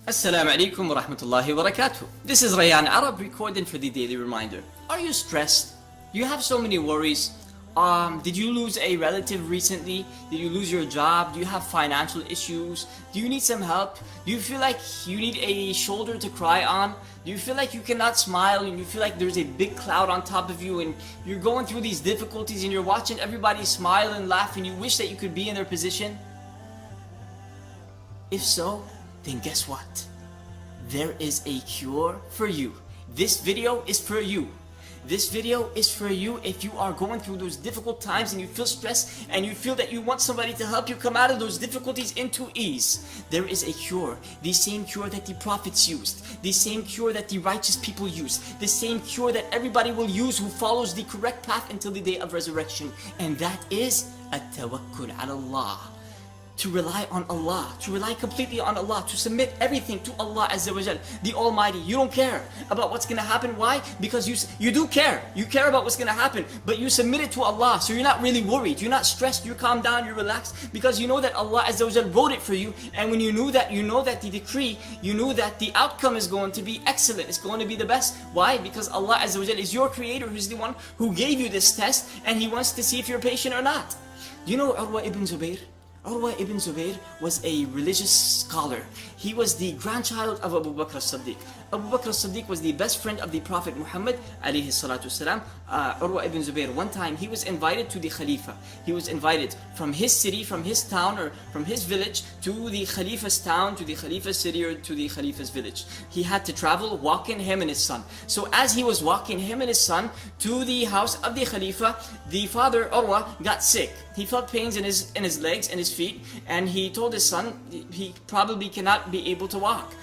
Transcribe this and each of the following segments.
Assalamu alaikum wa rahmatullahi wa barakatuh. This is Rayyan Arab recording for the daily reminder. Are you stressed? Do you have so many worries? Did you lose a relative recently? Did you lose your job? Do you have financial issues? Do you need some help? Do you feel like you need a shoulder to cry on? Do you feel like you cannot smile and you feel like there's a big cloud on top of you and you're going through these difficulties and you're watching everybody smile and laugh and you wish that you could be in their position? If so, then guess what? There is a cure for you. This video is for you. This video is for you if you are going through those difficult times and you feel stressed and you feel that you want somebody to help you come out of those difficulties into ease. There is a cure. The same cure that the prophets used. The same cure that the righteous people used. The same cure that everybody will use who follows the correct path until the day of resurrection. And that is at-tawakkul ala Allah. To rely on Allah, to rely completely on Allah, to submit everything to Allah Azza wa Jal, the Almighty. You don't care about what's going to happen. Why? Because you do care. You care about what's going to happen, but you submit it to Allah, so you're not really worried. You're not stressed. You calm down. You're relaxed because you know that Allah Azza wa Jal wrote it for you. And when you know that the decree, you know that the outcome is going to be excellent. It's going to be the best. Why? Because Allah Azza wa Jal is your creator, who's the one who gave you this test, and He wants to see if you're patient or not. Do you know Urwa ibn Zubayr? Urwa ibn Zubayr was a religious scholar. He was the grandchild of Abu Bakr as-Siddiq. Abu Bakr as-Siddiq was the best friend of the Prophet Muhammad alayhi salatu wasalam. Urwa ibn Zubayr, one time he was invited to the Khalifa. He was invited from his city, from his town or from his village to the Khalifa's town, to the Khalifa's city or to the Khalifa's village. He had to travel, walking, him and his son. So as he was walking, him and his son, to the house of the Khalifa, the father Urwa got sick. He felt pains in his legs and his feet, and he told his son he probably cannot be able to walk.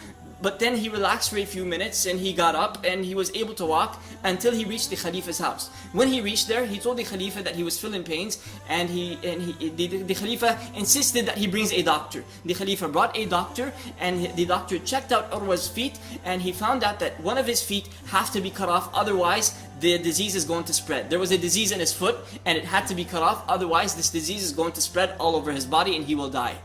But then he relaxed for a few minutes and he got up and he was able to walk until he reached the Khalifa's house. When he reached there, he told the Khalifa that he was feeling pains, and the Khalifa insisted that he brings a doctor. The Khalifa brought a doctor, and the doctor checked out Urwa's feet, and he found out that one of his feet has to be cut off, otherwise the disease is going to spread. There was a disease in his foot and it had to be cut off, otherwise this disease is going to spread all over his body and he will die.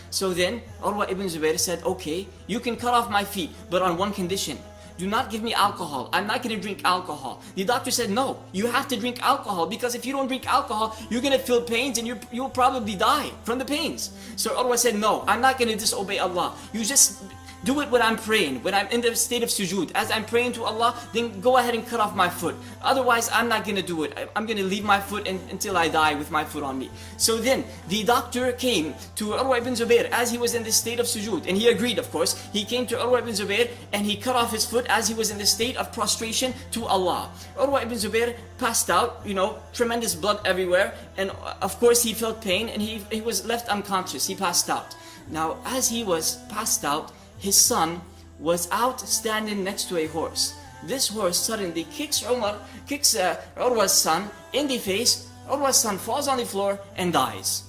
So then Urwa ibn Zubayr said, okay, you can cut off my feet, but on one condition. Do not give me alcohol. I'm not going to drink alcohol. The doctor said, no, you have to drink alcohol, because if you don't drink alcohol, you're going to feel pains and you'll probably die from the pains. So Urwa said, no, I'm not going to disobey Allah. You just do it when I'm praying, when I'm in the state of sujood. As I'm praying to Allah, then go ahead and cut off my foot. Otherwise, I'm not going to do it. I'm going to leave my foot until I die with my foot on me. So then, the doctor came to Urwa ibn Zubayr as he was in the state of sujood. And he agreed, of course. He came to Urwa ibn Zubayr and he cut off his foot as he was in the state of prostration to Allah. Urwa ibn Zubayr passed out, tremendous blood everywhere. And of course, he felt pain and he was left unconscious. He passed out. Now, as he was passed out, his son was out standing next to a horse. This horse suddenly kicks Urwa's son in the face. Urwa's son falls on the floor and dies.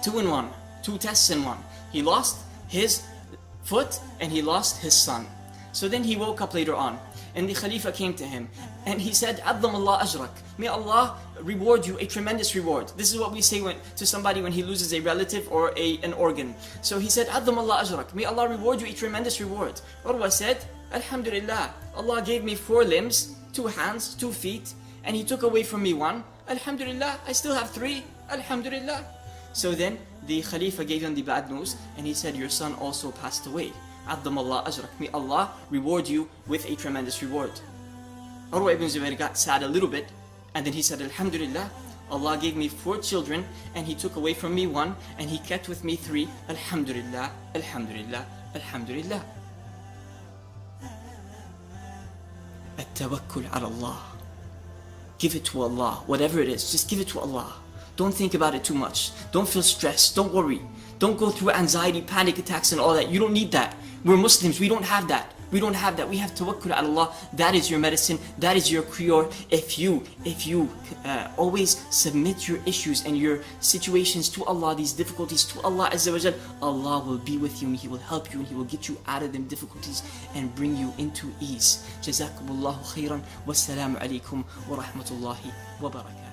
2 in 1. 2 tests in 1. He lost his foot and he lost his son. So then he woke up later on, and the Khalifa came to him and he said, "Azzam Allah ajrak." May Allah reward you a tremendous reward. This is what we say to somebody when he loses a relative or an organ. So he said, "Azzam Allah ajrak." May Allah reward you a tremendous reward. Urwa said, "Alhamdulillah, Allah gave me 4 limbs, 2 hands, 2 feet, and He took away from me 1. Alhamdulillah, I still have 3. Alhamdulillah." So then the Khalifa gave him the bad news and he said, "Your son also passed away. Azzam Allah ajrak." May Allah reward you with a tremendous reward. Urwa ibn Zubayr got sad a little bit, and then he said, "Alhamdulillah, Allah gave me 4 children and He took away from me 1 and He kept with me 3. Alhamdulillah, Alhamdulillah, Alhamdulillah." At-tawakkul ala Allah. Give it to Allah. Whatever it is, just give it to Allah. Don't think about it too much. Don't feel stressed. Don't worry. Don't go through anxiety, panic attacks and all that. You don't need that. We're Muslims. We don't have that. We don't have that. We have tawakkul ala Allah. That is your medicine. That is your cure. If you always submit your issues and your situations to Allah, these difficulties to Allah Azza wa Jal, Allah will be with you and He will help you and He will get you out of them difficulties and bring you into ease. Jazakumullahu khairan. Wassalamu alaikum wa rahmatullahi wa barakatuh.